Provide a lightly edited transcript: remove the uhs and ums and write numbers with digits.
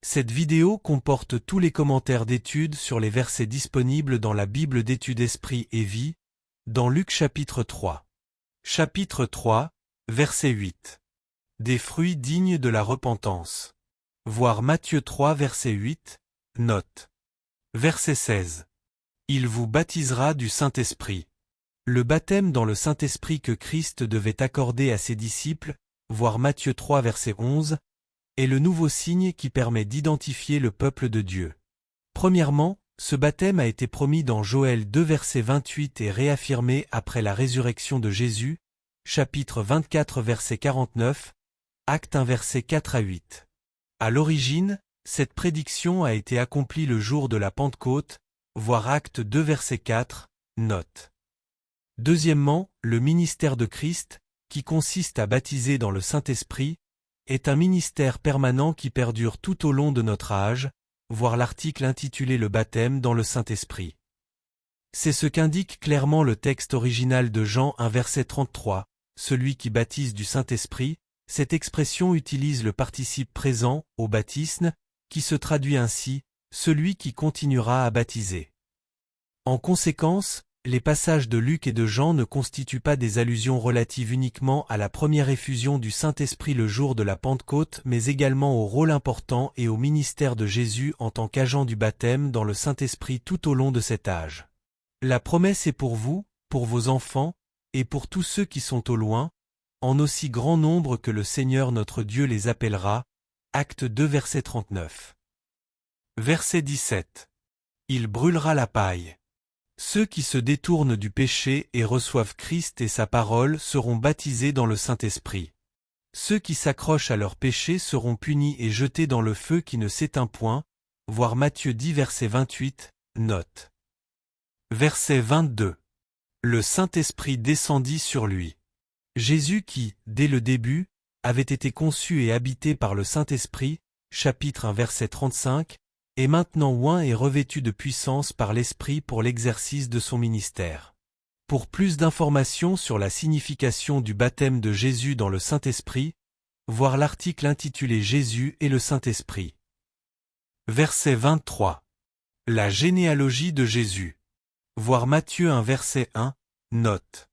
Cette vidéo comporte tous les commentaires d'études sur les versets disponibles dans la Bible d'études Esprit et Vie, dans Luc chapitre 3. Chapitre 3, verset 8. Des fruits dignes de la repentance. Voir Matthieu 3 verset 8, note. Verset 16. Il vous baptisera du Saint-Esprit. Le baptême dans le Saint-Esprit que Christ devait accorder à ses disciples, voir Matthieu 3 verset 11, est le nouveau signe qui permet d'identifier le peuple de Dieu. Premièrement, ce baptême a été promis dans Joël 2 verset 28 et réaffirmé après la résurrection de Jésus, chapitre 24 verset 49, Actes 1 verset 4 à 8. À l'origine, cette prédiction a été accomplie le jour de la Pentecôte, voir Actes 2 verset 4, note. Deuxièmement, le ministère de Christ, qui consiste à baptiser dans le Saint-Esprit, est un ministère permanent qui perdure tout au long de notre âge, voir l'article intitulé Le baptême dans le Saint-Esprit. C'est ce qu'indique clairement le texte original de Jean 1 verset 33, celui qui baptise du Saint-Esprit. Cette expression utilise le participe présent, au baptisme, qui se traduit ainsi, celui qui continuera à baptiser. En conséquence, les passages de Luc et de Jean ne constituent pas des allusions relatives uniquement à la première effusion du Saint-Esprit le jour de la Pentecôte, mais également au rôle important et au ministère de Jésus en tant qu'agent du baptême dans le Saint-Esprit tout au long de cet âge. La promesse est pour vous, pour vos enfants, et pour tous ceux qui sont au loin, en aussi grand nombre que le Seigneur notre Dieu les appellera. Acte 2 verset 39. Verset 17. Il brûlera la paille. Ceux qui se détournent du péché et reçoivent Christ et sa parole seront baptisés dans le Saint-Esprit. Ceux qui s'accrochent à leur péché seront punis et jetés dans le feu qui ne s'éteint point, voir Matthieu 10 verset 28, note. Verset 22. Le Saint-Esprit descendit sur lui. Jésus qui, dès le début, avait été conçu et habité par le Saint-Esprit, chapitre 1 verset 35, est maintenant oint et revêtu de puissance par l'Esprit pour l'exercice de son ministère. Pour plus d'informations sur la signification du baptême de Jésus dans le Saint-Esprit, voir l'article intitulé Jésus et le Saint-Esprit. Verset 23. La généalogie de Jésus. Voir Matthieu 1 verset 1, note.